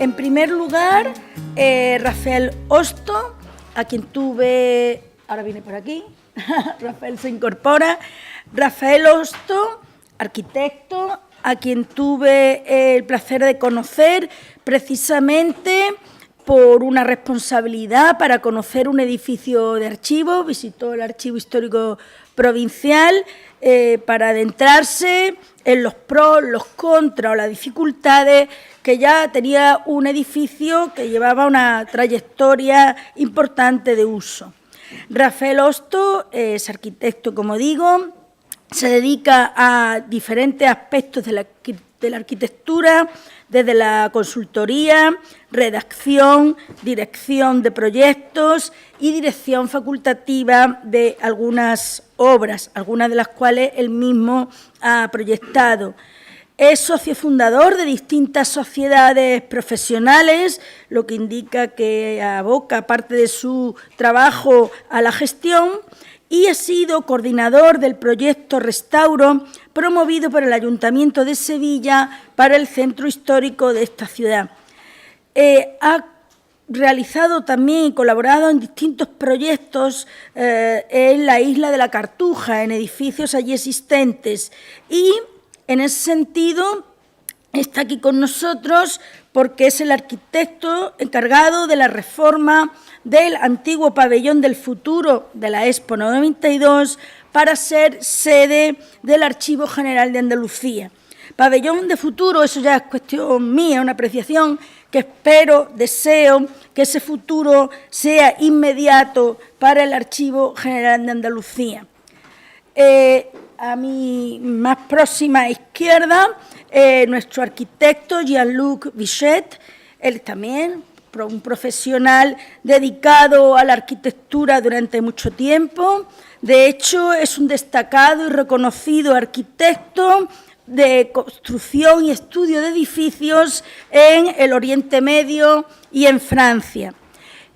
En primer lugar, Rafael Hosto, a quien tuve... Ahora viene por aquí. Rafael se incorpora. Rafael Hosto, arquitecto, a quien tuve el placer de conocer precisamente por una responsabilidad para conocer un edificio de archivo. Visitó el Archivo Histórico Provincial para adentrarse en los pros, los contras o las dificultades que ya tenía un edificio que llevaba una trayectoria importante de uso. Rafael Hosto es arquitecto, como digo, se dedica a diferentes aspectos de la arquitectura, desde la consultoría, redacción, dirección de proyectos y dirección facultativa de algunas obras, algunas de las cuales él mismo ha proyectado. Es socio fundador de distintas sociedades profesionales, lo que indica que aboca parte de su trabajo a la gestión, y ha sido coordinador del proyecto Restauro, promovido por el Ayuntamiento de Sevilla para el centro histórico de esta ciudad. Ha realizado también y colaborado en distintos proyectos en la isla de la Cartuja, en edificios allí existentes, y en ese sentido está aquí con nosotros porque es el arquitecto encargado de la reforma del antiguo pabellón del futuro de la Expo 92 para ser sede del Archivo General de Andalucía. Pabellón de futuro, eso ya es cuestión mía, una apreciación que espero, deseo que ese futuro sea inmediato para el Archivo General de Andalucía. A mi más próxima izquierda, nuestro arquitecto Jean-Luc Vichet, él también un profesional dedicado a la arquitectura durante mucho tiempo. De hecho, es un destacado y reconocido arquitecto de construcción y estudio de edificios en el Oriente Medio y en Francia.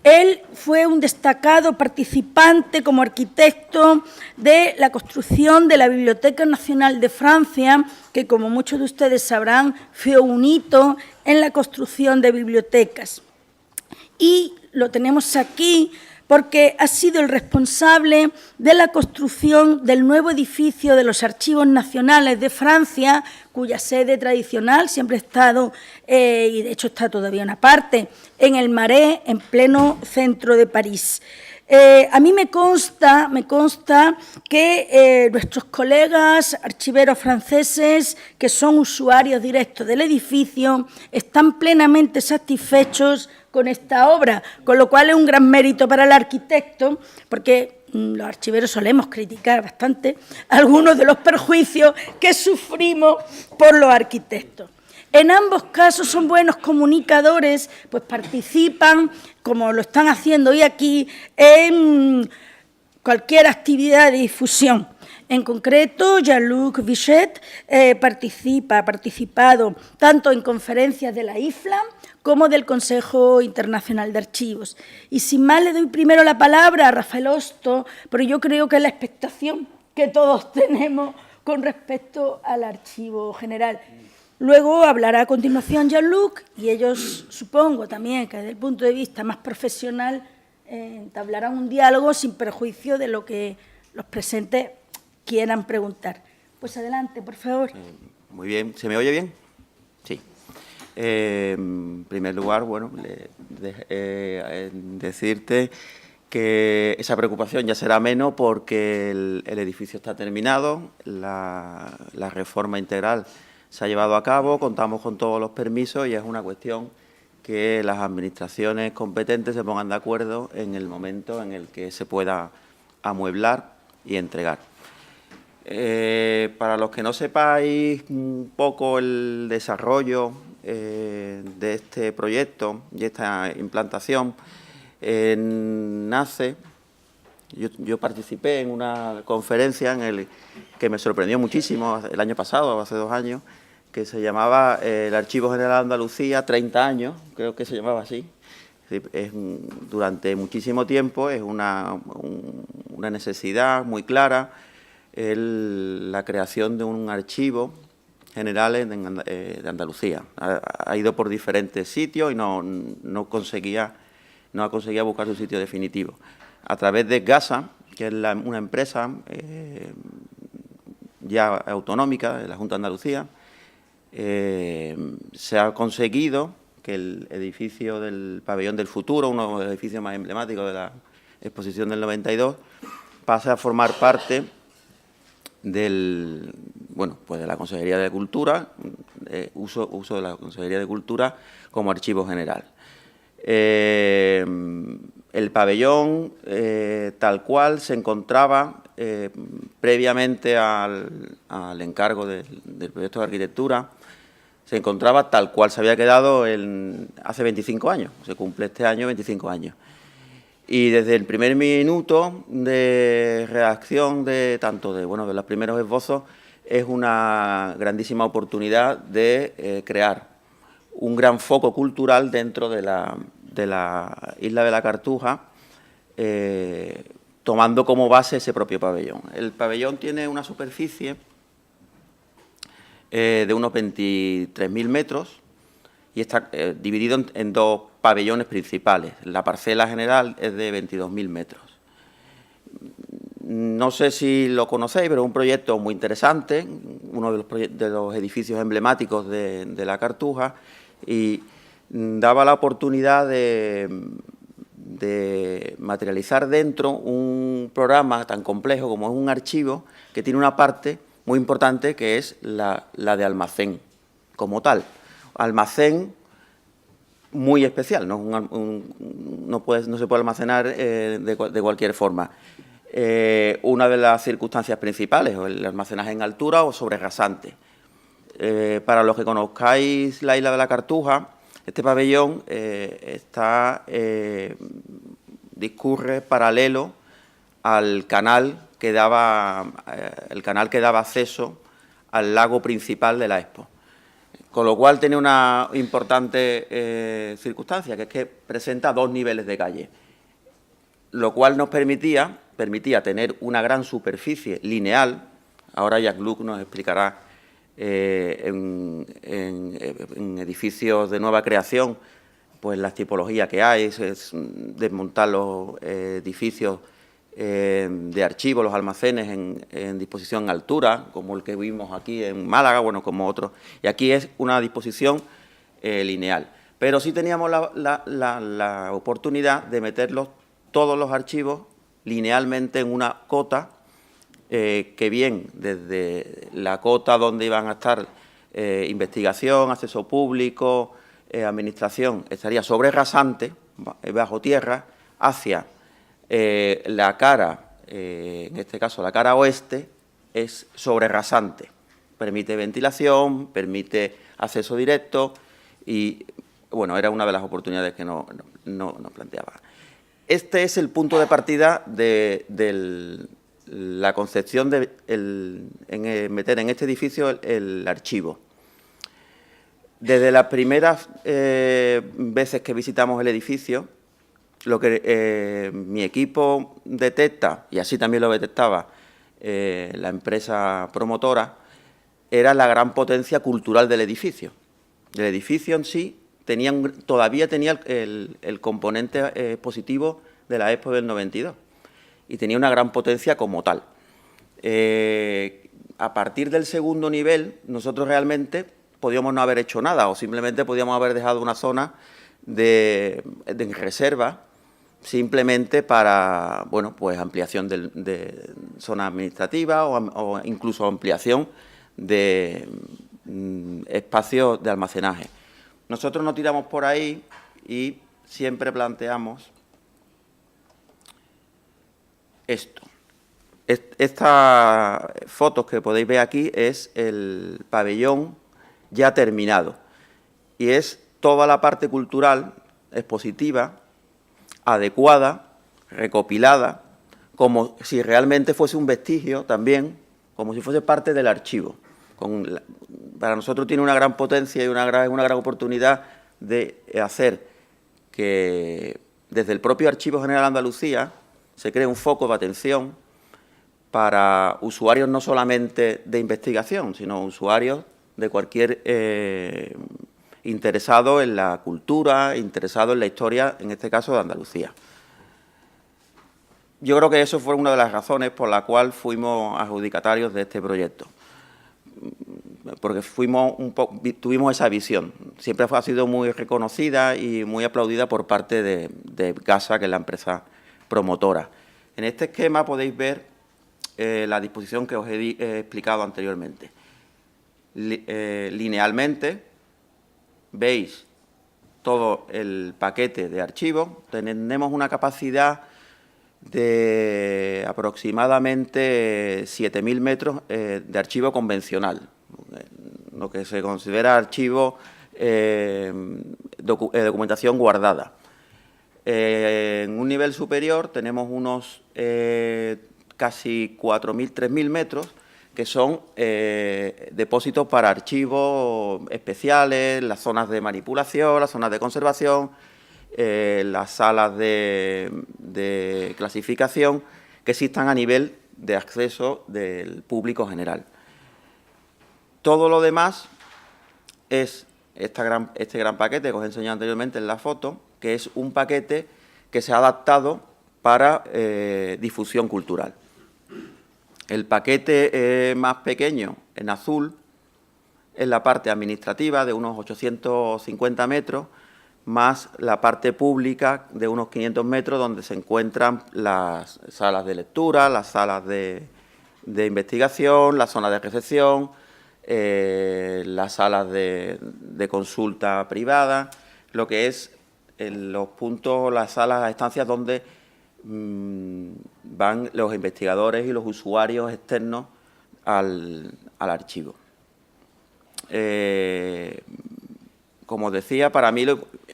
Él fue un destacado participante como arquitecto de la construcción de la Biblioteca Nacional de Francia, que, como muchos de ustedes sabrán, fue un hito en la construcción de bibliotecas. Y lo tenemos aquí porque ha sido el responsable de la construcción del nuevo edificio de los Archivos Nacionales de Francia, cuya sede tradicional siempre ha estado, y de hecho está todavía una parte, en el Marais, en pleno centro de París. A mí me consta que nuestros colegas archiveros franceses, que son usuarios directos del edificio, están plenamente satisfechos con esta obra, con lo cual es un gran mérito para el arquitecto, porque los archiveros solemos criticar bastante algunos de los perjuicios que sufrimos por los arquitectos. En ambos casos son buenos comunicadores, pues participan, como lo están haciendo hoy aquí, en cualquier actividad de difusión. En concreto, Jean-Luc Vichet ha participado tanto en conferencias de la IFLA como del Consejo Internacional de Archivos. Y sin más, le doy primero la palabra a Rafael Hosto, porque yo creo que es la expectación que todos tenemos con respecto al Archivo General. Luego hablará a continuación Jean-Luc y ellos, supongo también que desde el punto de vista más profesional, entablarán un diálogo sin perjuicio de lo que los presentes quieran preguntar. Pues adelante, por favor. Muy bien. ¿Se me oye bien? Sí. En primer lugar, bueno, decirte que esa preocupación ya será menos porque el edificio está terminado, la reforma integral se ha llevado a cabo, contamos con todos los permisos y es una cuestión que las administraciones competentes se pongan de acuerdo en el momento en el que se pueda amueblar y entregar. Para los que no sepáis un poco el desarrollo de este proyecto y esta implantación, nace, yo participé en una conferencia que me sorprendió muchísimo el año pasado, hace 2 años, que se llamaba el Archivo General de Andalucía, 30 años, creo que se llamaba así. Durante muchísimo tiempo es una necesidad muy clara la creación de un archivo Generales de Andalucía. Ha ido por diferentes sitios y no ha conseguido buscar su sitio definitivo. A través de GASA, que es una empresa ya autonómica de la Junta de Andalucía, se ha conseguido que el edificio del Pabellón del Futuro, uno de los edificios más emblemáticos de la exposición del 92, pase a formar parte de la Consejería de Cultura, uso de la Consejería de Cultura como archivo general. El pabellón, tal cual, se encontraba previamente al encargo del proyecto de arquitectura, se encontraba tal cual se había quedado hace 25 años, se cumple este año 25 años. Y desde el primer minuto de redacción de los primeros esbozos, es una grandísima oportunidad de crear un gran foco cultural dentro de la isla de la Cartuja, tomando como base ese propio pabellón. El pabellón tiene una superficie de unos 23.000 metros y está dividido en dos pabellones principales. La parcela general es de 22.000 metros. No sé si lo conocéis, pero es un proyecto muy interesante, uno de los edificios emblemáticos de la Cartuja, y daba la oportunidad de materializar dentro un programa tan complejo como es un archivo, que tiene una parte muy importante que es la de almacén como tal. Almacén muy especial, no se puede almacenar de cualquier forma. Una de las circunstancias principales, o el almacenaje en altura o sobre rasante. Para los que conozcáis la isla de la Cartuja, este pabellón discurre paralelo al canal que daba acceso al lago principal de la Expo. Con lo cual tiene una importante circunstancia, que es que presenta dos niveles de calle, lo cual nos permitía tener una gran superficie lineal. Ahora Jean-Luc nos explicará en edificios de nueva creación pues las tipologías que hay, es desmontar los edificios de archivos, los almacenes en disposición en altura, como el que vimos aquí en Málaga, como otros, y aquí es una disposición lineal. Pero sí teníamos la oportunidad de meterlos todos los archivos linealmente en una cota, que bien desde la cota donde iban a estar investigación, acceso público, administración, estaría sobre rasante, bajo tierra, hacia la cara, en este caso la cara oeste, es sobre rasante. Permite ventilación, permite acceso directo y, era una de las oportunidades que nos planteaba. Este es el punto de partida de la concepción de meter en este edificio el archivo. Desde las primeras veces que visitamos el edificio, lo que mi equipo detecta, y así también lo detectaba la empresa promotora, era la gran potencia cultural del edificio. El edificio en sí todavía tenía el componente positivo de la Expo del 92 y tenía una gran potencia como tal. A partir del segundo nivel, nosotros realmente podíamos no haber hecho nada o simplemente podíamos haber dejado una zona de reserva simplemente para, ampliación de zona administrativa o incluso ampliación de espacios de almacenaje. Nosotros nos tiramos por ahí y siempre planteamos esto. Estas fotos que podéis ver aquí es el pabellón ya terminado y es toda la parte cultural, expositiva, adecuada, recopilada, como si realmente fuese un vestigio también, como si fuese parte del archivo. Para nosotros tiene una gran potencia y una gran oportunidad de hacer que desde el propio Archivo General de Andalucía se cree un foco de atención para usuarios no solamente de investigación, sino usuarios de cualquier interesado en la cultura, interesado en la historia, en este caso de Andalucía. Yo creo que eso fue una de las razones por la cual fuimos adjudicatarios de este proyecto, porque tuvimos esa visión. Siempre ha sido muy reconocida y muy aplaudida por parte de Gasa, que es la empresa promotora. En este esquema podéis ver la disposición que os he explicado anteriormente. Linealmente veis todo el paquete de archivos. Tenemos una capacidad de aproximadamente 7.000 metros de archivo convencional, lo que se considera archivo documentación guardada. En un nivel superior tenemos unos casi 4.000, 3.000 metros, que son depósitos para archivos especiales, las zonas de manipulación, las zonas de conservación, las salas de clasificación que existan a nivel de acceso del público general. Todo lo demás es este gran paquete que os he enseñado anteriormente en la foto, que es un paquete que se ha adaptado para difusión cultural. El paquete más pequeño, en azul, es la parte administrativa de unos 850 metros, más la parte pública de unos 500 metros, donde se encuentran las salas de lectura, las salas de investigación, las zonas de recepción, las salas de consulta privada, lo que es los puntos, las salas, las estancias donde van los investigadores y los usuarios externos al archivo. Como decía, para mí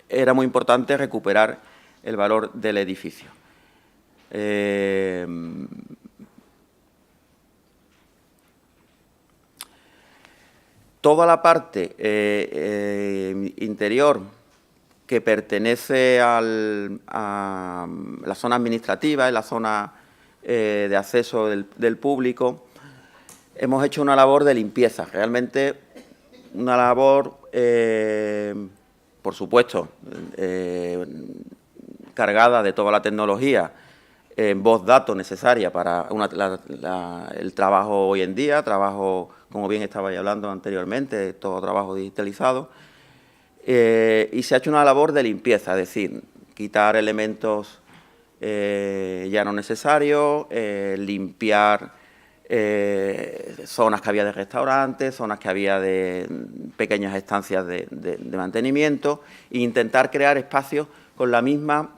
era muy importante recuperar el valor del edificio. Toda la parte interior que pertenece a la zona administrativa, en la zona de acceso del público, hemos hecho una labor de limpieza, realmente una labor, por supuesto, cargada de toda la tecnología en voz datos necesaria para el trabajo hoy en día, trabajo, como bien estabais hablando anteriormente, todo trabajo digitalizado, y se ha hecho una labor de limpieza, es decir, quitar elementos ya no necesarios, limpiar zonas que había de restaurantes, zonas que había de pequeñas estancias de mantenimiento, e intentar crear espacios con la misma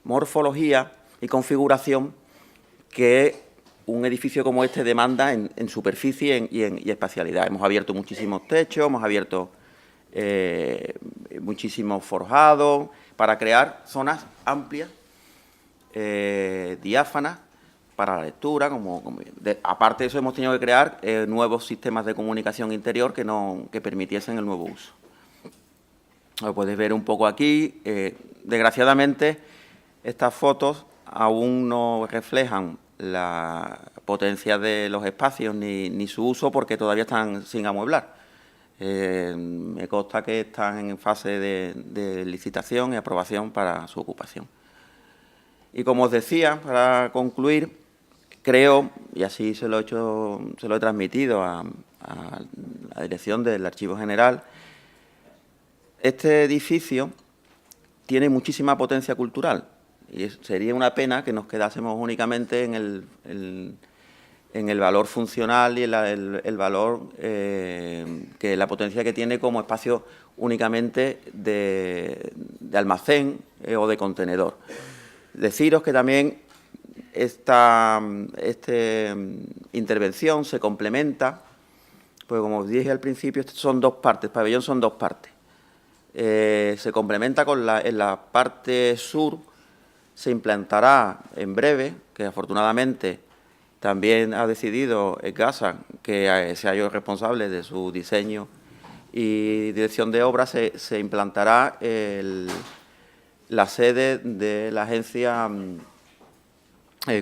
morfología y configuración que un edificio como este demanda en superficie y espacialidad. Hemos abierto muchísimos techos, hemos abierto muchísimos forjados para crear zonas amplias, diáfanas, para la lectura. Aparte de eso, hemos tenido que crear nuevos sistemas de comunicación interior que permitiesen el nuevo uso. Lo podéis ver un poco aquí. Desgraciadamente, estas fotos aún no reflejan la potencia de los espacios ni su uso, porque todavía están sin amueblar. Me consta que están en fase de licitación y aprobación para su ocupación. Y como os decía, para concluir, creo, y así se lo he transmitido a la dirección del Archivo General, este edificio tiene muchísima potencia cultural y sería una pena que nos quedásemos únicamente en el valor funcional y el valor, que la potencia que tiene como espacio únicamente de almacén o de contenedor. Deciros que también esta intervención se complementa, pues como os dije al principio, son dos partes, el pabellón son dos partes. Se complementa en la parte sur, se implantará en breve, que afortunadamente también ha decidido Gasa, que sea yo responsable de su diseño y dirección de obras, se implantará la sede de la Agencia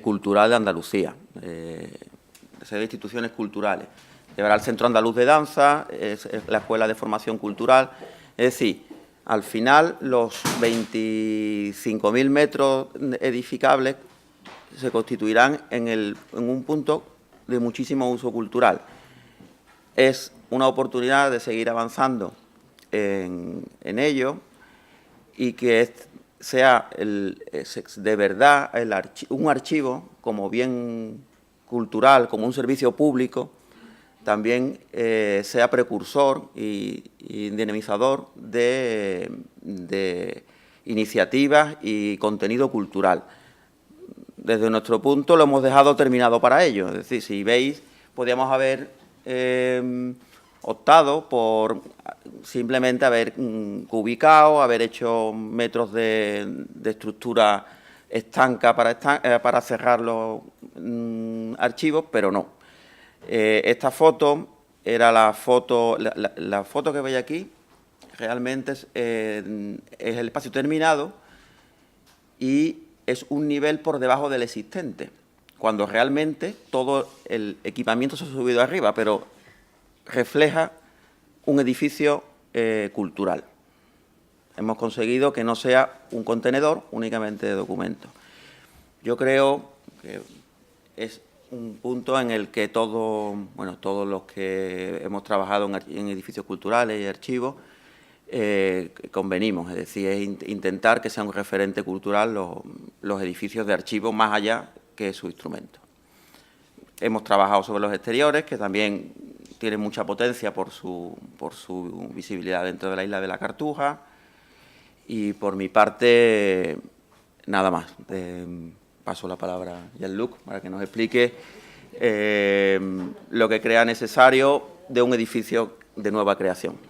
Cultural de Andalucía, sede de instituciones culturales. llevará al Centro Andaluz de Danza, es la Escuela de Formación Cultural. Es decir, al final los 25.000 metros edificables se constituirán en un punto de muchísimo uso cultural. Es una oportunidad de seguir avanzando en ello y que sea de verdad un archivo como bien cultural, como un servicio público, también sea precursor y dinamizador de iniciativas y contenido cultural. Desde nuestro punto lo hemos dejado terminado para ello. Es decir, si veis, podríamos haber optado por simplemente haber cubicado, haber hecho metros de estructura estanca para cerrar los archivos, pero no. Esta foto era la foto que veis aquí, realmente es el espacio terminado y es un nivel por debajo del existente, cuando realmente todo el equipamiento se ha subido arriba, pero refleja un edificio cultural. Hemos conseguido que no sea un contenedor únicamente de documentos. Yo creo que es un punto en el que todos los que hemos trabajado en edificios culturales y archivos convenimos, es decir, es intentar que sea un referente cultural los edificios de archivo más allá que su instrumento. Hemos trabajado sobre los exteriores, que también tienen mucha potencia por su visibilidad dentro de la isla de la Cartuja, y por mi parte, nada más. Paso la palabra a Jean-Luc para que nos explique lo que crea necesario de un edificio de nueva creación.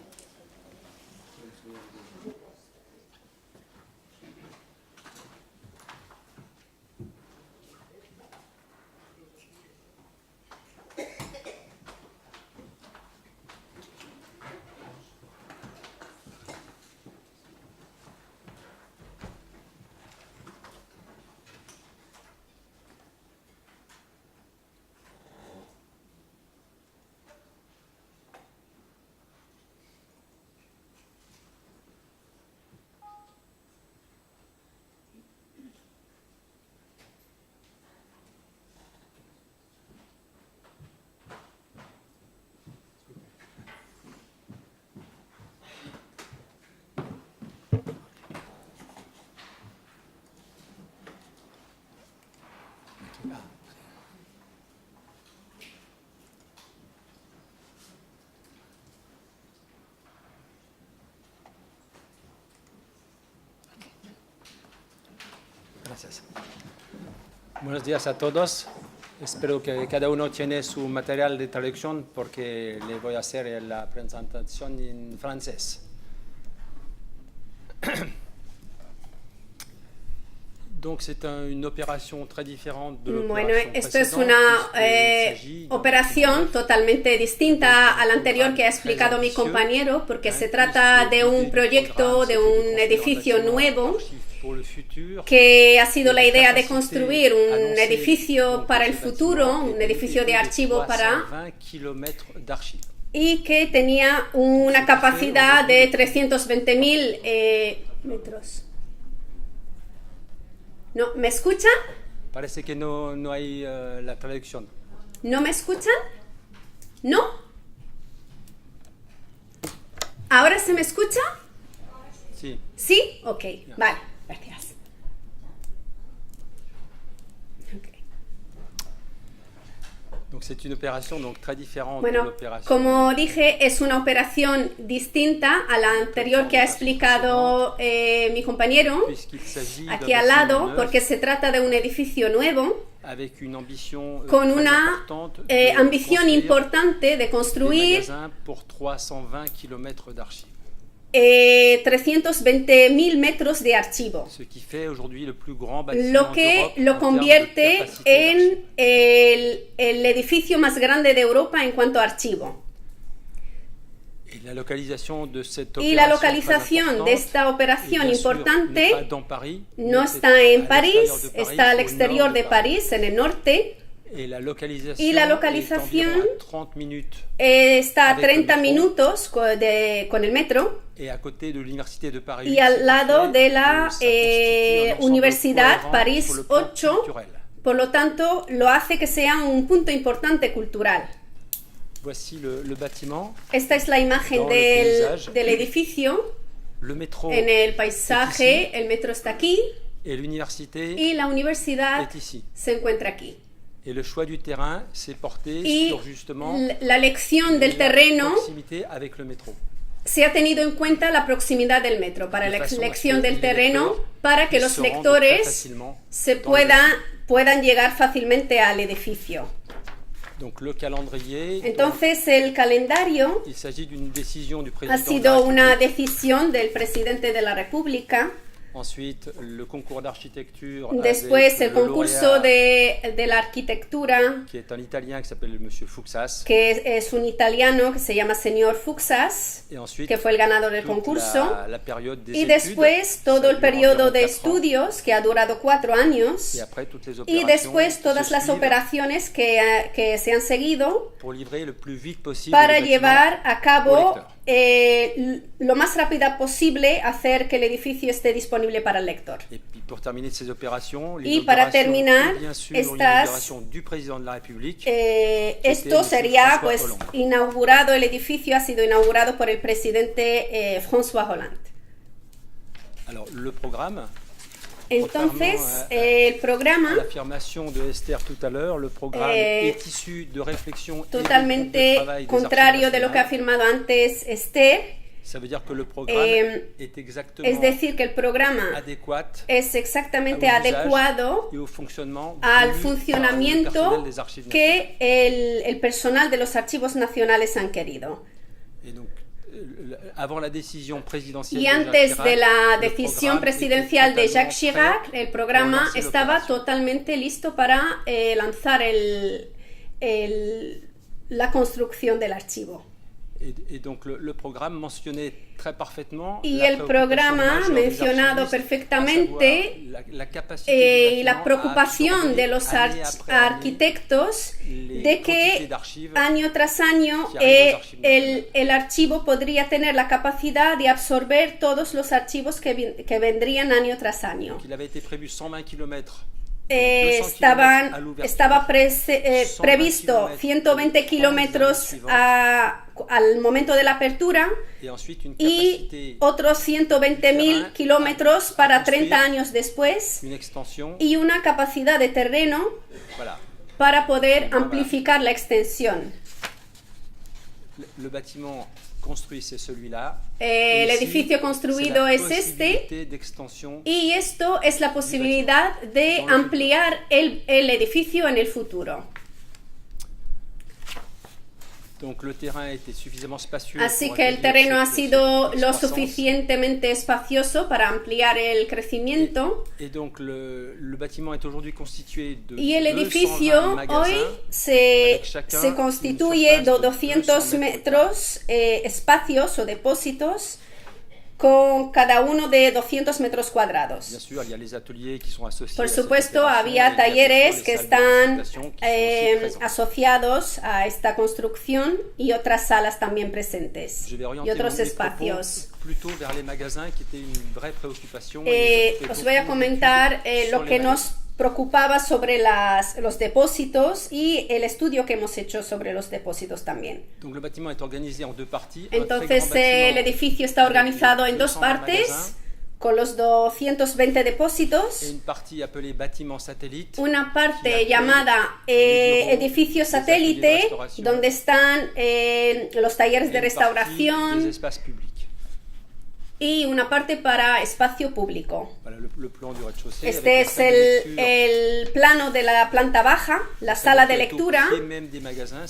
Gracias. Buenos días a todos. Espero que cada uno tiene su material de traducción porque le voy a hacer la presentación en francés. Donc c'est une opération très différente de Bueno, esto es una operación totalmente distinta a la anterior que ha explicado mi compañero, porque se trata de un proyecto, de un edificio nuevo, que ha sido la idea de construir un edificio para el futuro, un edificio de archivo y que tenía una capacidad de 320.000 metros. ¿No? ¿Me escuchan? Parece que no hay la traducción. ¿No me escuchan? ¿No? ¿Ahora se me escucha? Sí. ¿Sí? Ok, vale, gracias. Okay. Donc c'est une opération donc très différente de Bueno, l'opération. como dije, es una operación distinta a la anterior que ha explicado mi compañero aquí al lado, porque se trata de un edificio nuevo con una ambición importante de construir 320.000 metros de archivo, lo que lo convierte en el edificio más grande de Europa en cuanto a archivo. Y la localización de esta operación importante no está en París, está al exterior de París, en el norte, Et la localisation, Y la est localización environ à 30 minutes. está a Avec le 30 métro. minutos con el metro Et à côté de l'université de Paris y al lado de la ça constitue un ensemble Universidad cohérent París sur le plan 8, culturel. por lo tanto lo hace que sea un punto importante cultural. Voici le bâtiment, Esta es la imagen Dans le paysage. del edificio. le métro En el paisaje, el metro está aquí et l'université y la universidad est ici. se encuentra aquí. Et le choix du terrain s'est porté Y sur justement la elección del la terreno proximité avec le métro. se ha tenido en cuenta la proximidad del metro para la De façon à elección ce que del les terreno lecteurs para que puissent los se rendre très lectores facilement se dans le puedan llegar fácilmente al edificio. Donc le calendrier, Entonces el calendario il s'agit d'une décision du ha président de la sido una République. decisión del presidente de la República. Ensuite, le concours d'architecture Después avec el le concurso lauréat, de la arquitectura, qui est un Italien qui s'appelle Monsieur Fuxas. que es un italiano que se llama señor Fuxas, Et ensuite, que fue el ganador del toute concurso. la période des Y études, después todo ça el dure periodo environ de 4 ans. estudios, que ha durado 4 años. Et après, toutes les Y opérations después qui todas se las suivent operaciones que se han seguido pour livrer le plus vite possible para le bâtiment llevar a au cabo lecteur. lo más rápida posible hacer que el edificio esté disponible para el lector. Et puis pour terminer ces opérations, Y para l'inauguration terminar, est bien sûr estas- l'inauguration du président de la République. Esto Monsieur sería, François pues, Hollande. inaugurado, el edificio ha sido inaugurado por el presidente François Hollande. Alors le programme, Entonces, Contrairement el à programa, l'affirmation de Esther tout à l'heure, le programme est issu de réflexions et de groupes de totalmente travail des contrario archives de lo que ha nationales. afirmado antes Esther, Ça veut dire que le programme est exactement es decir, que el programa adéquat es exactamente au usage adecuado et au fonctionnement al voulu par le funcionamiento personnel des archives nationales. que el personal de los archivos nacionales han querido. Et donc, avant la décision présidentielle Y de Jacques antes Chirac, de la le decisión programme presidencial de était Jacques totalement Chirac, prêt el pour programa lancer estaba l'opération. totalmente listo para lanzar la construcción del archivo. Et donc le programme mentionnait très parfaitement Y la el préoccupation programa majeure des mencionado archivistes, perfectamente à savoir la capacité du y la bâtiment à preocupación absorber de los année après année arquitectos les de quantités que d'archives año tras año que arrivent aux archives nationales. el archivo podría tener la capacidad de absorber todos los archivos que vendrían año tras año. qu'il avait été prévu 120 km. Estaba previsto 120 kilómetros al momento de la apertura y otros 120.000 kilómetros para 30 años después y una capacidad de terreno para poder amplificar la extensión. Le bâtiment construit, c'est celui-là. El edificio construido es este y esto es la posibilidad de ampliar el edificio en el futuro. Donc, le terrain était suffisamment spacieux. Así que el terreno ha sido lo suficientemente espacioso para ampliar el crecimiento. Et donc le bâtiment est aujourd'hui constitué de Y el edificio hoy se constituye de 200 metros espacios o depósitos con cada uno de 200 metros cuadrados. Bien sûr, il y a les ateliers qui sont associés. Por supuesto, había talleres que están asociados a esta construcción y otras salas también presentes y otros espacios. Os voy a comentar lo que nos preocupaba sobre los depósitos y el estudio que hemos hecho sobre los depósitos también. Entonces el edificio está organizado en 2 partes con los 220 depósitos, una parte llamada edificio satélite donde están los talleres de restauración y una parte para espacio público. Este es el plano de la planta baja, la sala de lectura,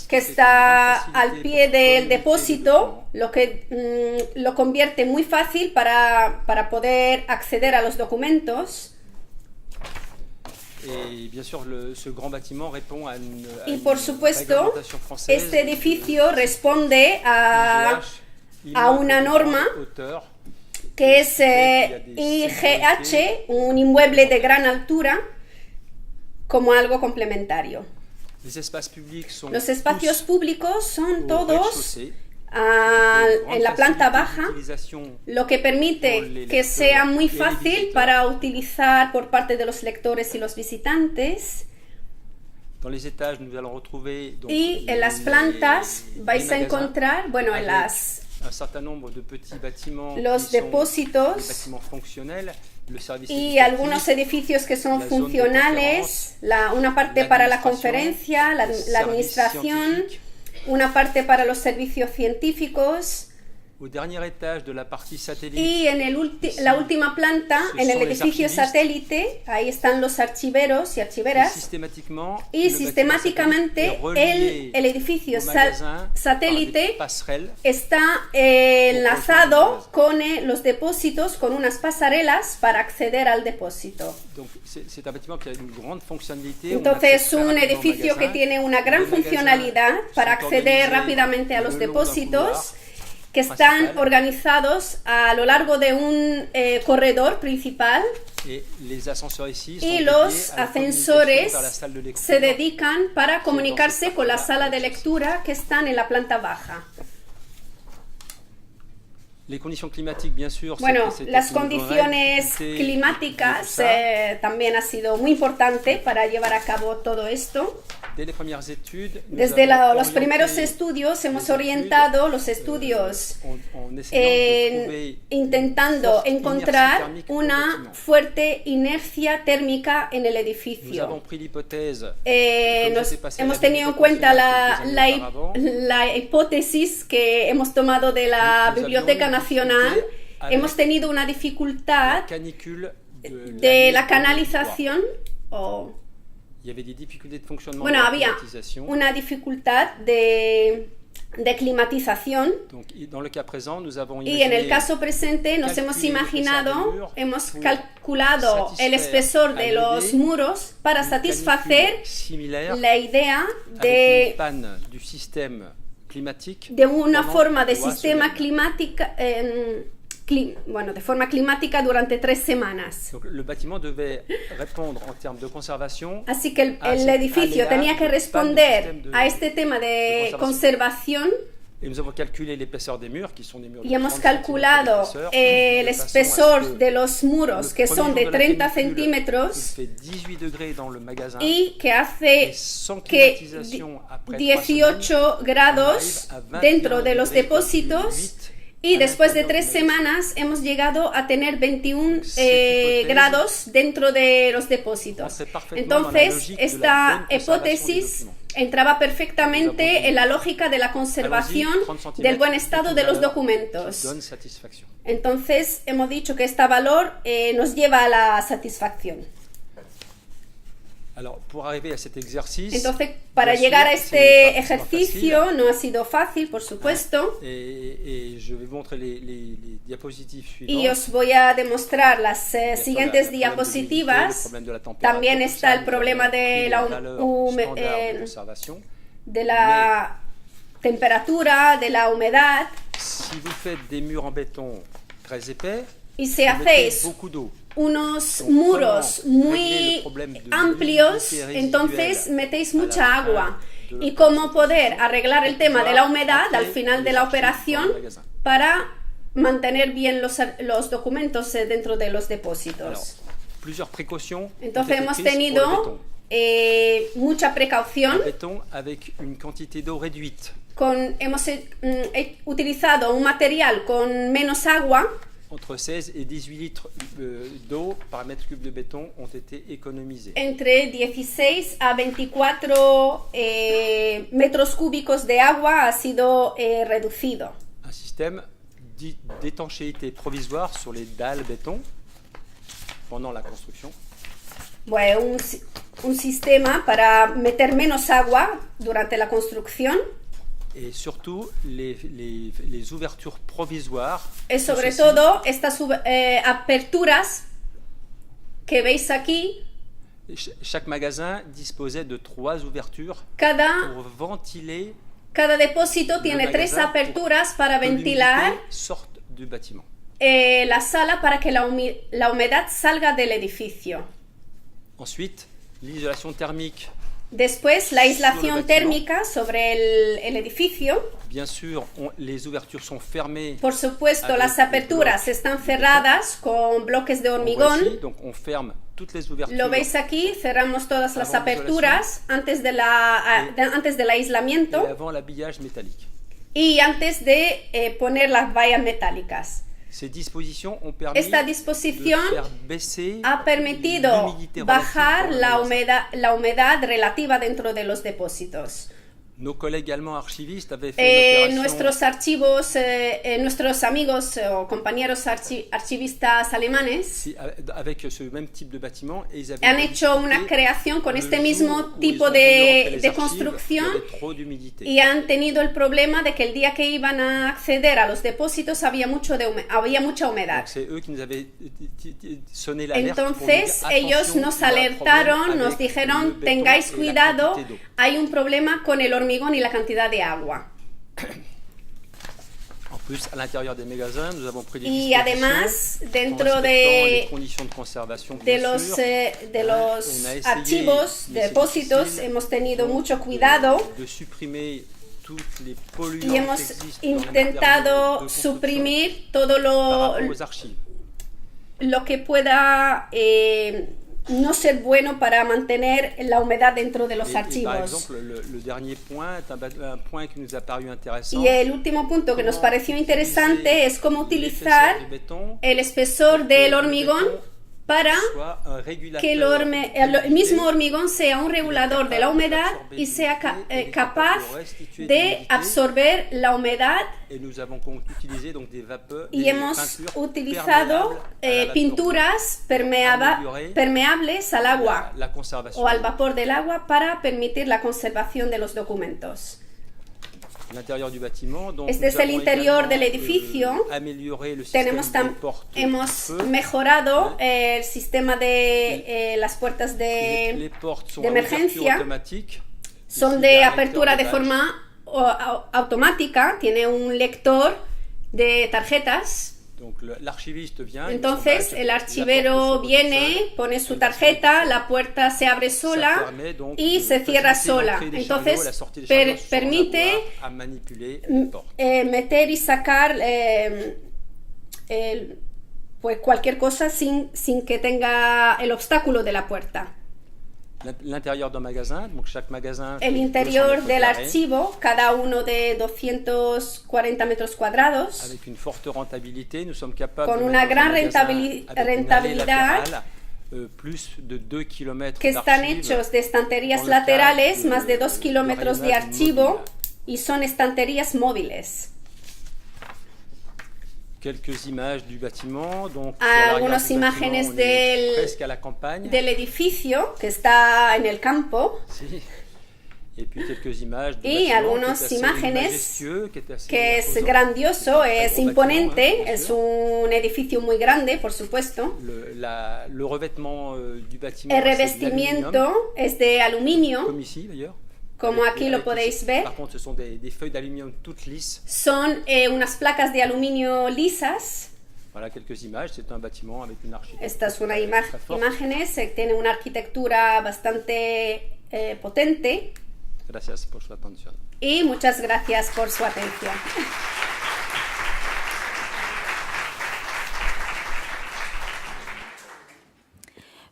que está al pie del depósito, lo que lo convierte muy fácil para poder acceder a los documentos. Y por supuesto, este edificio responde a una norma que es IGH, un inmueble de gran altura, como algo complementario. Les espaces publics sont Los espacios tous públicos son au todos rez-de-chaussée, en la planta baja, d'utilisation lo que permite que sea muy fácil para utilizar por parte de los lectores y los visitantes. Dans les étages, nous allons retrouver donc, Y en las plantas vais a encontrar, bueno, en las un certain nombre de petits bâtiments los qui sont depósitos des bâtiments fonctionnels, le service y éducatif, algunos edificios que son la zone de funcionales, una parte para la conferencia, la administración, scientifique. una parte para los servicios científicos. Au dernier étage de la partie satellite, Y en la última planta, Ce en el sont les edificio archivistes. satélite, ahí están los archiveros y archiveras. systématiquement, Y le sistemáticamente bâtiment satellite est relié el edificio au magasin satélite par des passerelles. está enlazado con los depósitos, con unas pasarelas para acceder al depósito. Donc c'est un bâtiment qui a une grande fonctionnalité. On Entonces es accède un très rapidement au edificio que magasin. tiene una gran Les magasins funcionalidad para sont acceder organisés rápidamente a los le long d'un depósitos, couloir que están principal. organizados a lo largo de un corredor principal. Et les ascenseurs ici sont Y dédiés los à la ascensores communication vers la salle de lecture. se dedican para comunicarse con la sala de lectura que están en la planta baja. Les conditions climatiques, bien sûr, Bueno, c'était las une vraie condiciones difficulté climáticas de tout ça. también ha sido muy importante para llevar a cabo todo esto. Dès les premières études, nous Desde avons los primeros orienté estudios hemos les orientado études, los estudios en essayant de trouver intentando forte encontrar inertie thermique au una bâtiment. fuerte inercia térmica en el Nous edificio. avons pris l'hypothèse, comme ça s'est passé à la Hemos tenido en Bibliothèque cuenta nationale quelques années auparavant, la hipótesis que hemos tomado de la Nous Biblioteca avions une Nacional. difficulté avec Hemos tenido una la dificultad canicule de la l'année 2003. canalización. Il y avait des difficultés de fonctionnement Bueno, de la había climatisation. una dificultad de climatización. Donc, dans le cas présent, nous avons Y en el imaginé caso presente nos hemos calculer imaginado, l'espesor des murs hemos pour calculado el espesor de los muros para une satisfacer canicule similaire la idea avec une panne du système climatique de una pendant forma de 3 sistema semaines. climática, de forma climática durante 3 semanas. Donc, le bâtiment devait répondre en termes de conservation. Así que el Así, edificio aléa tenía que de responder pan de a este tema de de conservación. Et nous avons calculé l'épaisseur des murs, qui sont des murs de Y hemos 30 calculado centímetros el de façon à ce espesor que de los muros, que le son premier de jour de la 30 canicule, centímetros, il fait 18 degrés dans le magasin. y que Et hace sans que climatisation, après 18 grados on arrive à 21 dentro de los degrés, depósitos, 18 y después de à 3 l'intérieur du magasin. semanas hemos llegado a tener 21 Cette hypothèse grados dentro de los depósitos. entrait parfaitement dans la Entonces, logique de la esta bonne conservation hipótesis des documents. entraba perfectamente en la lógica de la conservación Allons-y, 30 centímetros, del buen estado de los valeur documentos. qui donne satisfaction. Entonces, hemos dicho que este valor nos lleva a la satisfacción. Alors, pour arriver à cet exercice, Entonces, para bien llegar a sûr, este c'est pas ejercicio facile. no ha sido fácil, por supuesto, Et je vais montrer les diapositives y suivantes. os voy a demostrar las Bien sûr, siguientes le problème de l'humidité, le diapositivas. problème de la température, También tout está ça, el nous problema avons de pris la les valeurs standards de conservation. de la temperatura, de la humedad, Si vous faites des murs en béton très épais, y si vous mettez hacéis beaucoup d'eau. unos Donc, muros comment régler muy le problème de amplios, l'humidité entonces résiduelle metéis à la mucha fin agua. de la Y cómo conservation poder arreglar el tema de la humedad al Après, final de les la archives operación dans le magasin. para mantener bien los documentos dentro de los Alors, depósitos. plusieurs précautions ont Entonces été hemos prises pour le tenido mucha precaución. béton. Béton avec une quantité d'eau réduite. Hemos utilizado un material con menos agua. Entre 16 et 18 litres d'eau par mètre cube de béton ont été économisés. Entre 16 a 24 metros cúbicos de agua ha sido reducido. Un système d'étanchéité provisoire sur les dalles béton pendant la construction. Bueno, un sistema para meter menos agua durante la construcción. Et surtout les ouvertures provisoires. Es sobre Ceci, todo estas aperturas que veis aquí. Chaque magasin disposait de 3 ouvertures Cada pour ventiler. depósito tiene 3 aperturas para ventilar sorte du bâtiment. la sala para que la humedad salga del edificio. Ensuite, l'isolation thermique Después, la aislación térmica sobre el edificio. Bien sûr, les ouvertures sont fermées. Por supuesto, las aperturas están cerradas con bloques de hormigón. Donc on ferme toutes les ouvertures. Lo veis aquí, cerramos todas las aperturas antes del aislamiento Et avant l'habillage métallique. y antes de poner las vallas metálicas. Ces dispositions ont permis Esta disposición de faire baisser ha permitido l'humidité bajar relative la dans le magasin. humedad relativa dentro de los depósitos. Nos collègues allemands archivistes avaient fait une opération Nuestros amigos o compañeros archivistas alemanes avec ce même type de bâtiment et ils avaient han hecho una visité creación con le este jour mismo où ils tipo ont voulu rentrer les de archives, construcción il y avait trop d'humidité. y han tenido el problema de que el día que iban a acceder a los depósitos había mucha humedad. Donc c'est eux qui nous avaient sonné l'alerte pour nous Entonces dire, ellos attention, nos il y a un alertaron, problème nos avec le dijeron, béton tengáis et la cuidado, quantité d'eau. hay un problema con el hormigón y la cantidad de agua. En plus, à l'intérieur des magasins, nous avons pris des Y dispositions además, en dentro respectant les de conditions de conservation, de bien los, sûr. de On los a essayé, archivos, mais de c'est depósitos, difficile, hemos tenido mucho de cuidado supprimer toutes les polluants y hemos qui existent dans les matériaux de intentado construction suprimir todo par rapport aux archives. lo que pueda no ser bueno para mantener la humedad dentro de los Et par archivos. exemple, le dernier point est un point qui nous a paru intéressant. Y el último punto que nos pareció interesante es cómo utilizar l'épaisseur du béton el espesor del hormigón para soit un régulateur que el mismo hormigón sea un regulador de la humedad y sea capaz de absorber la humedad. Et nous avons utilisé donc des vapeurs, Y des hemos peintures utilizado perméables à la vapeur. pinturas permeables al agua La conservation. o al vapor del agua para permitir la conservación de los documentos. L'intérieur du bâtiment, donc Este nous es el avons interior également, del edificio. amélioré le système Tenemos des portes hemos feu. mejorado el sistema de las puertas Les portes sont de à ouverture emergencia. automatique. Son Ici, de il y a un apertura de lecteur de badge. forma automática, tiene un lector de tarjetas. Donc l'archiviste vient. Entonces el archivero viene, pone su tarjeta, la puerta se abre sola y se cierra sola. Entonces permite meter y sacar pues cualquier cosa sin que tenga el obstáculo de la puerta. L'intérieur d'un magasin, donc chaque magasin. El interior del archivo, cada uno de 240 metros cuadrados, avec une forte rentabilité, nous sommes capables con de una mettre gran un magasin avec rentabilidad, une allée latérale, plus de 2 kilomètres que están d'archives, hechos de estanterías con le cas laterales, de más de 2 kilómetros de rayonnage archivo, mobile. y son estanterías móviles. Quelques images du bâtiment, donc sur l'arrière Algunas du imágenes bâtiment, on est presque à la campagne. del edificio que está en el campo. Sí. Et puis quelques images du Y bâtiment algunas qui est assez imágenes majestueux, qui est assez que es imposant. grandioso, Un es gros imponente, bâtiment, bien es sûr. un edificio muy grande, por supuesto. Le revêtement du bâtiment, El c'est de l'aluminium, revestimiento es de aluminio, comme ici d'ailleurs. como aquí lo podéis ver. Par contre, ce sont des feuilles d'aluminium toutes lisses. Son unas placas de aluminio lisas. Voilà quelques images. C'est un bâtiment avec une architecture. Esta es una très forte. imágenes, tiene una arquitectura bastante potente. Gracias por su atención. Y muchas gracias por su atención.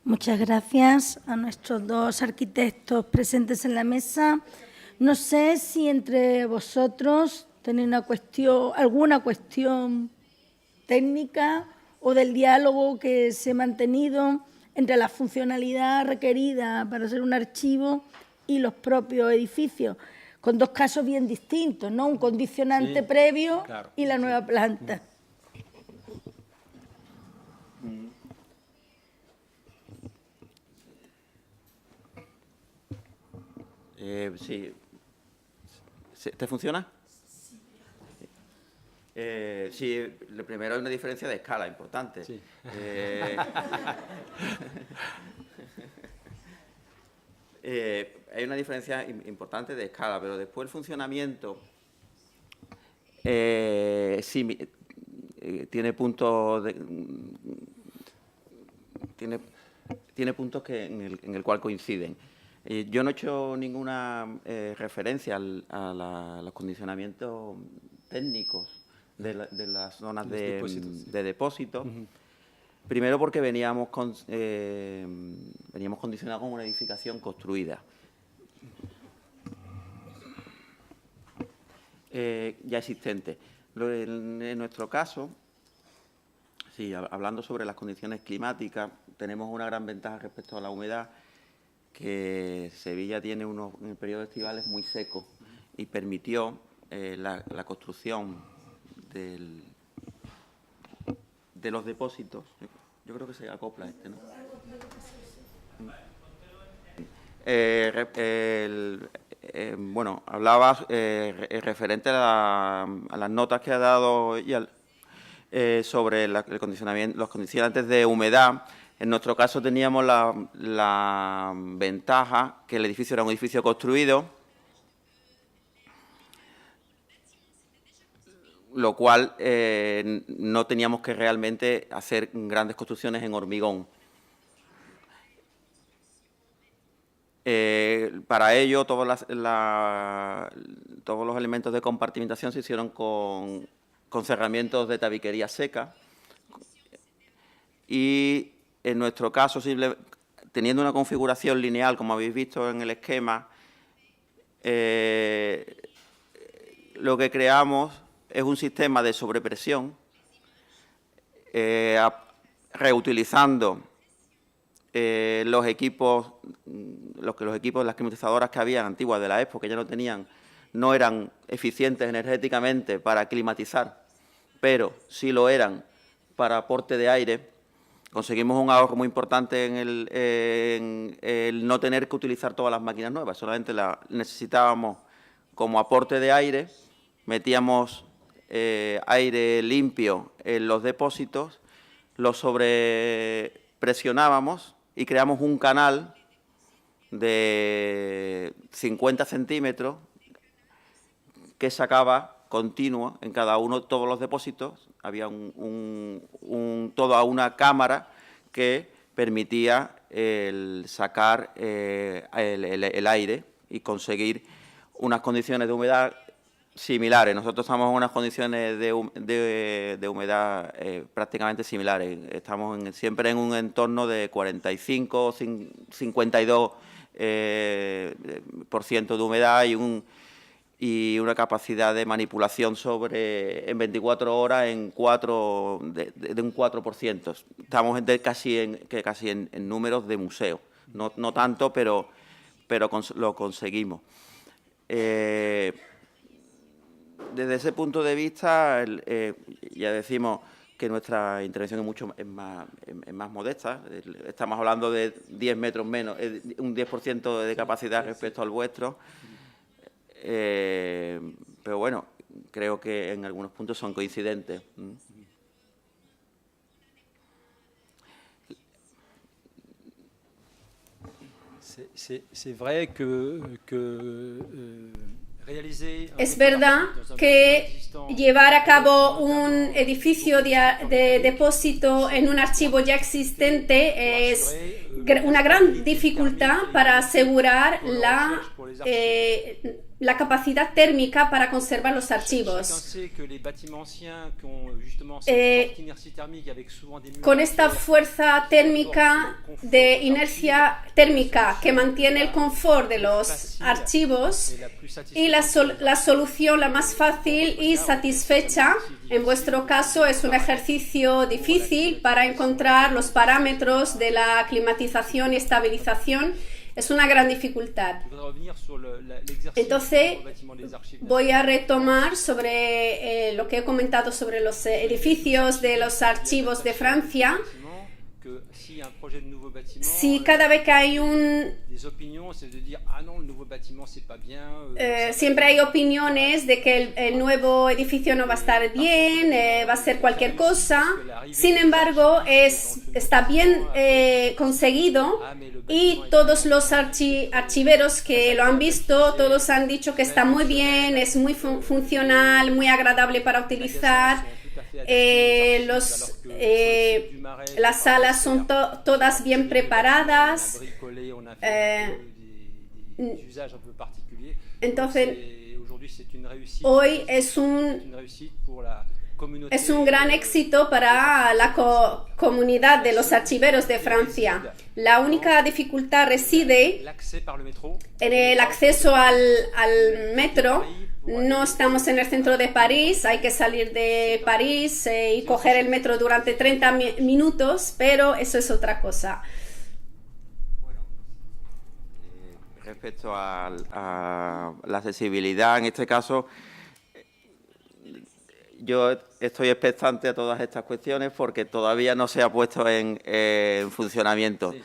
Muchas gracias a nuestros dos arquitectos presentes en la mesa. No sé si entre vosotros tenéis alguna cuestión técnica o del diálogo que se ha mantenido entre la funcionalidad requerida para ser un archivo y los propios edificios, con dos casos bien distintos, ¿no? Un condicionante previo claro, y la nueva planta. Sí. ¿Te funciona? Sí, lo primero es una diferencia de escala importante. Sí. Hay una diferencia importante de escala, pero después el funcionamiento sí, tiene puntos tiene puntos en el cual coinciden. Yo no he hecho ninguna referencia a los condicionamientos técnicos de las zonas de depósito. Primero porque veníamos condicionados con una edificación construida. Ya existente. En nuestro caso, sí, hablando sobre las condiciones climáticas, tenemos una gran ventaja respecto a la humedad, que Sevilla tiene en el periodo estival es muy seco y permitió la construcción de los depósitos. Yo creo que se acopla este, ¿no? Bueno, hablaba referente a las notas que ha dado sobre el condicionamiento, los condicionantes de humedad. En nuestro caso teníamos la ventaja que el edificio era un edificio construido, lo cual no teníamos que realmente hacer grandes construcciones en hormigón. Para ello, todos los elementos de compartimentación se hicieron con cerramientos de tabiquería seca y, en nuestro caso, teniendo una configuración lineal, como habéis visto en el esquema, lo que creamos es un sistema de sobrepresión, reutilizando los equipos, las climatizadoras que habían antiguas de la EXPO, que ya no eran eficientes energéticamente para climatizar, pero sí lo eran para aporte de aire. Conseguimos un ahorro muy importante en el no tener que utilizar todas las máquinas nuevas, solamente necesitábamos como aporte de aire, metíamos aire limpio en los depósitos, lo sobrepresionábamos y creamos un canal de 50 centímetros que sacaba continuo en cada uno, todos los depósitos. Había toda una cámara que permitía sacar el aire y conseguir unas condiciones de humedad similares. Nosotros estamos en unas condiciones de humedad prácticamente similares. Estamos siempre en un entorno de 45 o 52% de humedad y una capacidad de manipulación en 24 horas de un 4%. Estamos casi en números de museo. No tanto, pero lo conseguimos. Desde ese punto de vista, ya decimos que nuestra intervención es más modesta. Estamos hablando de 10 metros menos, un 10% de capacidad respecto al vuestro. Pero bueno, creo que en algunos puntos son coincidentes. C'est vrai que es verdad que llevar a cabo un edificio de depósito en un archivo ya existente es una gran dificultad para asegurar la capacidad térmica para conservar los archivos. Con esta fuerza térmica de inercia térmica que mantiene el confort de los archivos y la solución la más fácil y satisfecha, en vuestro caso es un ejercicio difícil para encontrar los parámetros de la climatización y estabilización. Es una gran dificultad. Entonces, voy a retomar sobre lo que he comentado sobre los edificios de los archivos de Francia. Si cada vez que hay siempre hay opiniones de que el nuevo edificio no va a estar bien, va a ser cualquier cosa. Sin embargo, está bien conseguido y todos los archiveros que lo han visto, todos han dicho que está muy bien, es muy funcional, muy agradable para utilizar. Las salas son todas bien preparadas. des usages un peu particuliers. Entonces, Aujourd'hui, c'est une réussite. hoy C'est une réussite pour la communauté. es un gran éxito para la comunidad de los archiveros de Francia. La única dificultad reside L'accès par le métro. en el acceso al metro. No estamos en el centro de París, hay que salir de París y coger el metro durante 30 minutos, pero eso es otra cosa. Respecto a la accesibilidad, en este caso, yo estoy expectante a todas estas cuestiones porque todavía no se ha puesto en funcionamiento.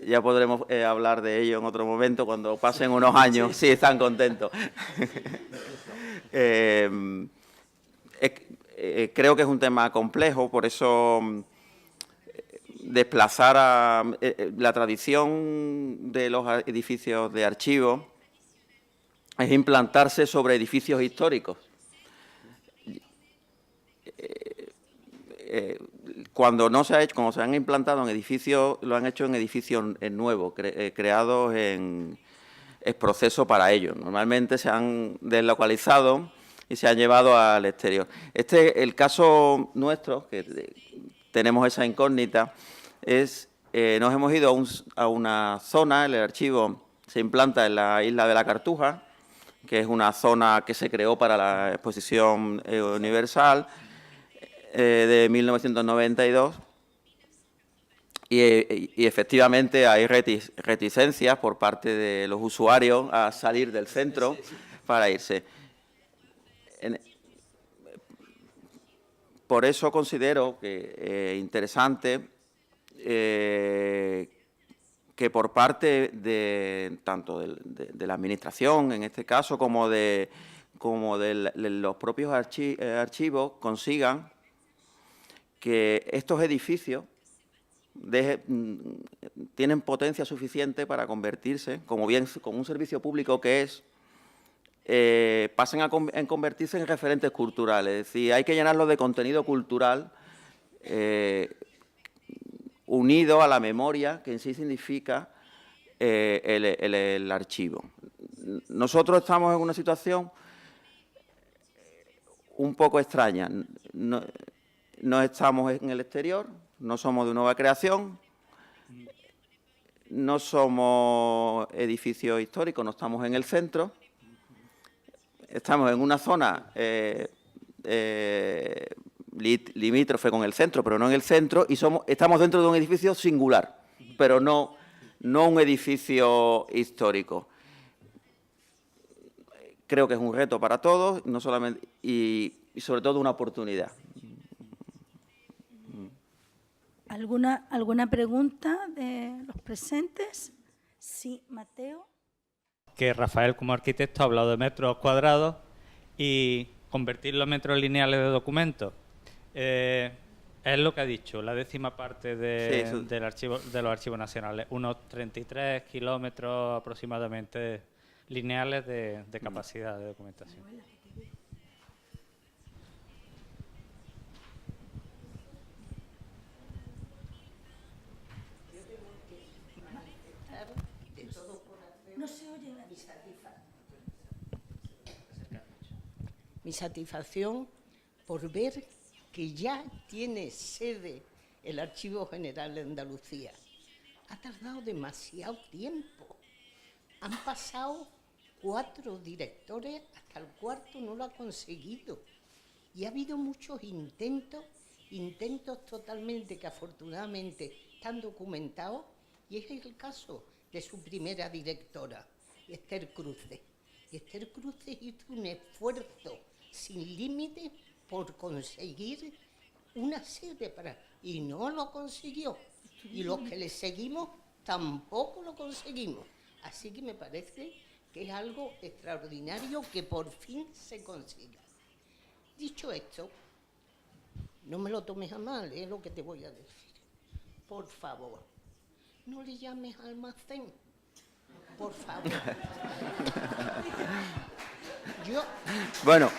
Ya podremos hablar de ello en otro momento, cuando pasen unos años, si están contentos. Creo que es un tema complejo, por eso desplazar a la tradición de los edificios de archivo es implantarse sobre edificios históricos. Cuando no se ha hecho, cuando se han implantado en edificios, lo han hecho en edificios nuevos, creados en proceso para ello. Normalmente se han deslocalizado y se han llevado al exterior. El caso nuestro, que tenemos esa incógnita, es nos hemos ido a una zona, el archivo se implanta en la isla de la Cartuja, que es una zona que se creó para la Exposición Universal de 1992, y efectivamente hay reticencias por parte de los usuarios a salir del centro para irse. Por eso considero que interesante que por parte tanto de la Administración, en este caso, como de los propios archivos, consigan que estos edificios tienen potencia suficiente para convertirse, como un servicio público que es, pasen a convertirse en referentes culturales. Es decir, hay que llenarlos de contenido cultural unido a la memoria, que en sí significa el archivo. Nosotros estamos en una situación un poco extraña. No estamos en el exterior, no somos de nueva creación, no somos edificios históricos, no estamos en el centro, estamos en una zona limítrofe con el centro, pero no en el centro, y estamos dentro de un edificio singular, pero no un edificio histórico. Creo que es un reto para todos, no solamente y sobre todo una oportunidad. ¿Alguna pregunta de los presentes? Sí, Mateo. Que Rafael, como arquitecto, ha hablado de metros cuadrados y convertirlo en metros lineales de documentos. Es lo que ha dicho, la 10ª parte de los archivos nacionales, unos 33 kilómetros aproximadamente lineales de capacidad de documentación. No se oye mi satisfacción por ver que ya tiene sede el Archivo General de Andalucía. Ha tardado demasiado tiempo. Han pasado 4 directores, hasta el 4º no lo ha conseguido. Y ha habido muchos intentos totalmente que afortunadamente están documentados, y es el caso de su primera directora, Esther Cruces. Esther Cruces hizo un esfuerzo sin límite por conseguir una sede y no lo consiguió. Y los que le seguimos tampoco lo conseguimos. Así que me parece que es algo extraordinario que por fin se consiga. Dicho esto, no me lo tomes a mal, es lo que te voy a decir. Por favor, no le llames almacén. Por favor. Bueno.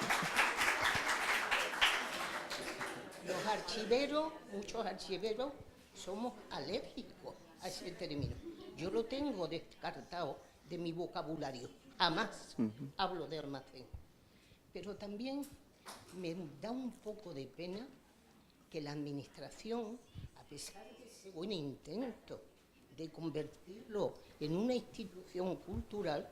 Los archiveros, muchos archiveros, somos alérgicos a ese término. yo lo tengo descartado de mi vocabulario. Jamás hablo de almacén. Pero también me da un poco de pena que la Administración, a pesar de ese buen intento de convertirlo en una institución cultural,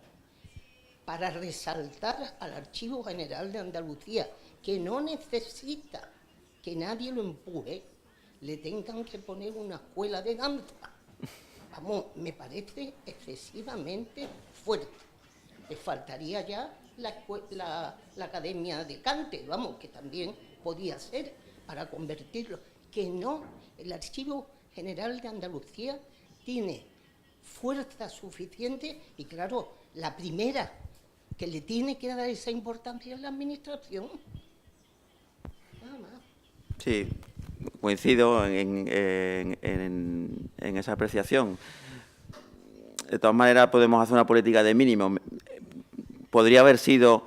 para resaltar al Archivo General de Andalucía, que no necesita que nadie lo empuje, le tengan que poner una escuela de danza. Vamos, me parece excesivamente fuerte. Le faltaría ya la Academia de Cante, vamos, que también podía ser para convertirlo. Que no, el Archivo General de Andalucía tiene fuerza suficiente y, claro, la primera que le tiene que dar esa importancia es la Administración. Nada más. Sí, coincido en esa apreciación. De todas maneras, podemos hacer una política de mínimo. Podría haber sido,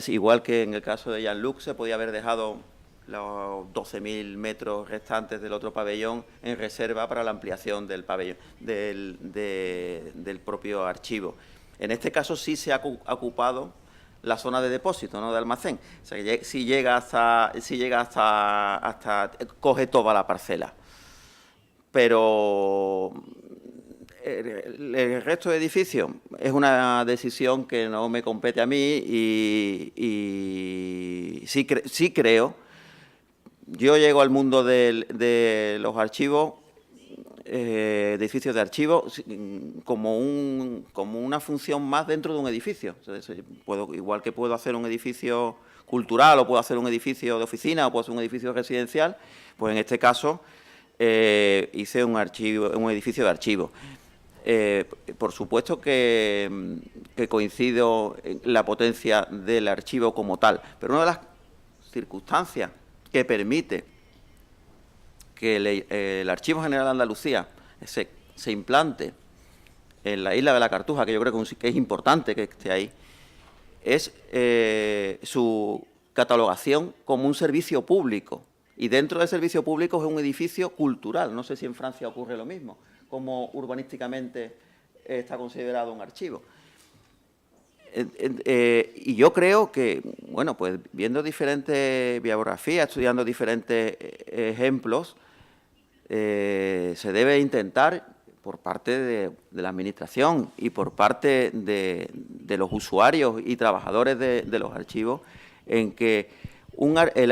igual que en el caso de Jean-Luc, se podía haber dejado los 12.000 metros restantes del otro pabellón en reserva para la ampliación del pabellón, del propio archivo. En este caso sí se ha ocupado la zona de depósito, no de almacén. O sea, que si llega hasta coge toda la parcela. Pero el resto de edificios es una decisión que no me compete a mí y sí creo. Yo llego al mundo de los archivos, edificios de archivos, como una función más dentro de un edificio. Igual que puedo hacer un edificio cultural, o puedo hacer un edificio de oficina, o puedo hacer un edificio residencial, pues en este caso hice un edificio de archivos. Por supuesto que coincido en la potencia del archivo como tal, pero una de las circunstancias que permite que el Archivo General de Andalucía se implante en la isla de la Cartuja, que yo creo que es importante que esté ahí, es su catalogación como un servicio público. Y dentro del servicio público es un edificio cultural. No sé si en Francia ocurre lo mismo, como urbanísticamente está considerado un archivo. Y yo creo que, bueno, pues viendo diferentes biografías, estudiando diferentes ejemplos, se debe intentar, por parte de la Administración y por parte de los usuarios y trabajadores de los archivos, en que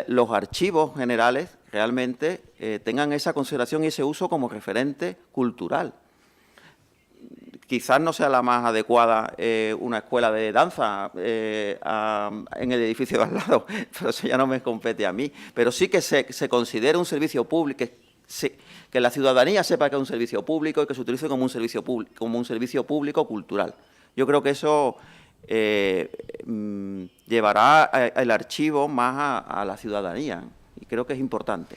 los archivos generales realmente tengan esa consideración y ese uso como referente cultural. Quizás no sea la más adecuada una escuela de danza en el edificio de al lado, pero eso ya no me compete a mí. Pero sí que se considere un servicio público, que la ciudadanía sepa que es un servicio público y que se utilice como un servicio público cultural. Yo creo que eso llevará el archivo más a la ciudadanía y creo que es importante.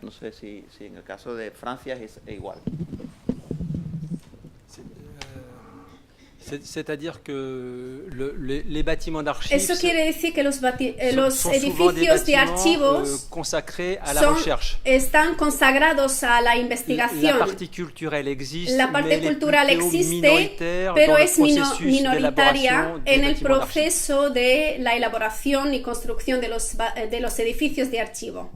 No sé si en el caso de Francia es igual. C'est-à-dire que les bâtiments d'archives Eso quiere decir que los sont edificios de archivos consacrés à la recherche. están consagrados a la investigación. La partie culturelle existe, La parte cultural existe, pero es minoritaria en el proceso de la elaboración y construcción de los edificios de archivo.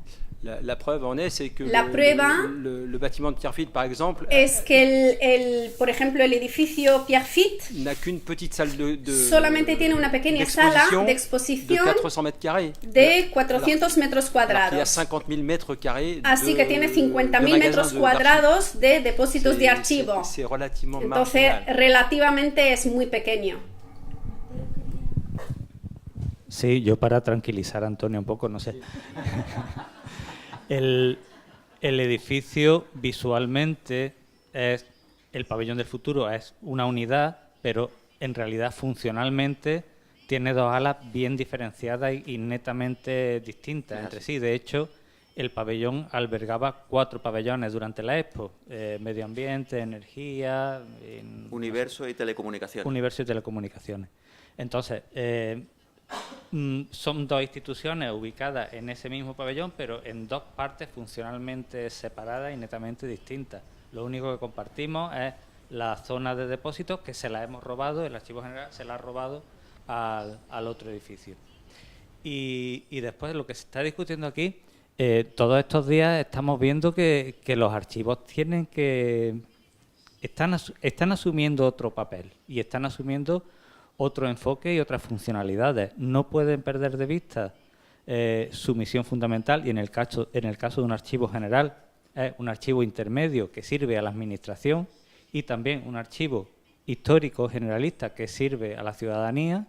La preuve en est, c'est que La prueba le bâtiment de Pierrefitte, par exemple, es que por ejemplo, el edificio Pierrefitte n'a qu'une petite salle solamente tiene una pequeña sala de exposición de 400 mètres carrés. de 400 metros Il y a cuadrados. 50.000 mètres carrés. Así que tiene 50.000 metros cuadrados de depósitos de archivo. C'est relativement Entonces, marginal. relativamente es muy pequeño. Sí, yo para tranquilizar a Antonio un poco, no sé. El edificio visualmente es el pabellón del futuro, es una unidad, pero en realidad funcionalmente tiene dos alas bien diferenciadas y netamente distintas entre sí. De hecho, el pabellón albergaba 4 pabellones durante la Expo: medio ambiente, energía, Universo y telecomunicaciones. Universo y telecomunicaciones. Entonces, son dos instituciones ubicadas en ese mismo pabellón, pero en dos partes funcionalmente separadas y netamente distintas. Lo único que compartimos es la zona de depósitos que se la hemos robado, el Archivo General se la ha robado al otro edificio. Y después lo que se está discutiendo aquí, todos estos días estamos viendo que los archivos tienen que... Están asumiendo otro papel y están asumiendo otro enfoque y otras funcionalidades. No pueden perder de vista su misión fundamental, y en el caso de un archivo general, es un archivo intermedio que sirve a la administración, y también un archivo histórico generalista que sirve a la ciudadanía,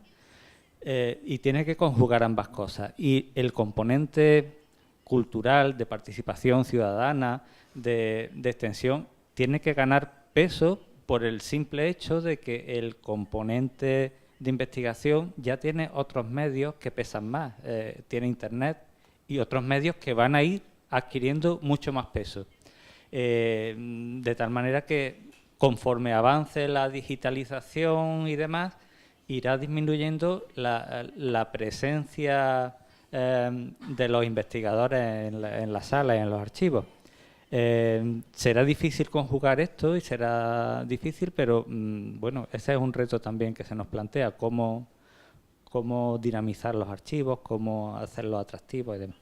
y tiene que conjugar ambas cosas. Y el componente cultural, de participación ciudadana, de extensión, tiene que ganar peso por el simple hecho de que el componente de investigación ya tiene otros medios que pesan más. Tiene Internet y otros medios que van a ir adquiriendo mucho más peso. De tal manera que conforme avance la digitalización y demás, irá disminuyendo la presencia de los investigadores en la sala y en los archivos. Será difícil conjugar esto y será difícil, pero bueno, ese es un reto también que se nos plantea, cómo dinamizar los archivos, cómo hacerlos atractivos y demás.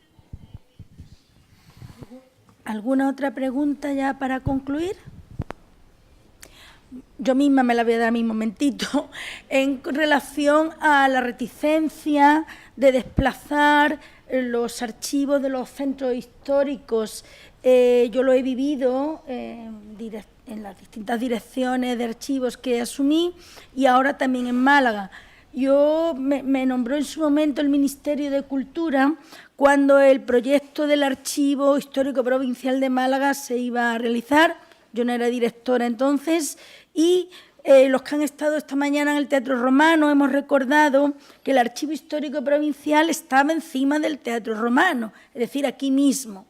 ¿Alguna otra pregunta ya para concluir? Yo misma me la voy a dar a mi momentito. En relación a la reticencia de desplazar los archivos de los centros históricos, yo lo he vivido en las distintas direcciones de archivos que asumí, y ahora también en Málaga. Me nombró en su momento el Ministerio de Cultura cuando el proyecto del Archivo Histórico Provincial de Málaga se iba a realizar. Yo no era directora entonces, y los que han estado esta mañana en el Teatro Romano hemos recordado que el Archivo Histórico Provincial estaba encima del Teatro Romano, es decir, aquí mismo.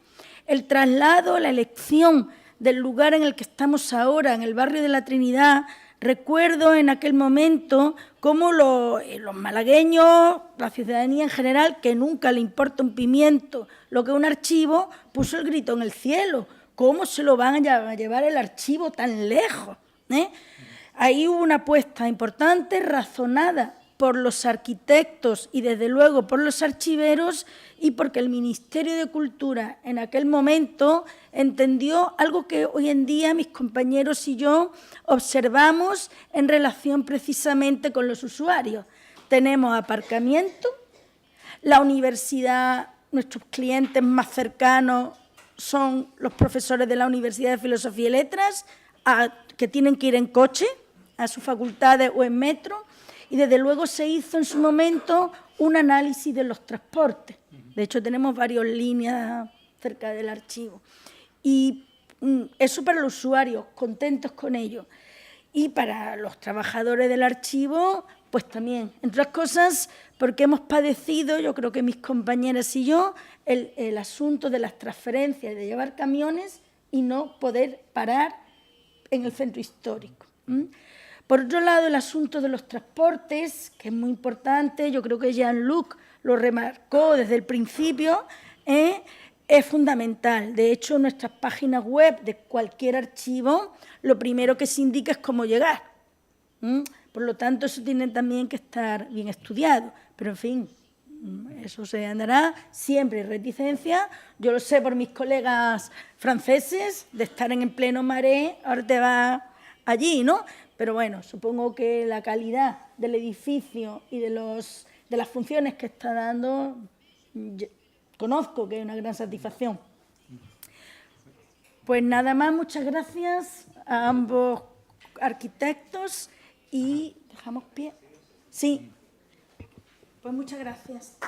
El traslado, la elección del lugar en el que estamos ahora, en el barrio de la Trinidad, recuerdo en aquel momento cómo los malagueños, la ciudadanía en general, que nunca le importa un pimiento lo que un archivo, puso el grito en el cielo. ¿Cómo se lo van a llevar el archivo tan lejos? Ahí hubo una apuesta importante, razonada por los arquitectos y desde luego por los archiveros, y porque el Ministerio de Cultura en aquel momento entendió algo que hoy en día mis compañeros y yo observamos en relación precisamente con los usuarios. Tenemos aparcamiento, la universidad, nuestros clientes más cercanos son los profesores de la Universidad de Filosofía y Letras, que tienen que ir en coche a sus facultades o en metro, y desde luego se hizo en su momento un análisis de los transportes. De hecho, tenemos varias líneas cerca del archivo. Y eso para los usuarios, contentos con ello. Y para los trabajadores del archivo, pues también, entre otras cosas, porque hemos padecido, yo creo que mis compañeras y yo, el asunto de las transferencias, de llevar camiones y no poder parar en el centro histórico. Por otro lado, el asunto de los transportes, que es muy importante, yo creo que Jean-Luc lo remarcó desde el principio, es fundamental. De hecho, en nuestras páginas web de cualquier archivo, lo primero que se indica es cómo llegar. Por lo tanto, eso tiene también que estar bien estudiado. Pero, en fin, eso se andará, siempre hay reticencia. Yo lo sé por mis colegas franceses, de estar en pleno Marais, ahora te vas allí, ¿no? Pero bueno, supongo que la calidad del edificio y de las funciones que está dando, conozco que es una gran satisfacción. Pues nada más, muchas gracias a ambos arquitectos y dejamos pie. Sí, pues muchas gracias.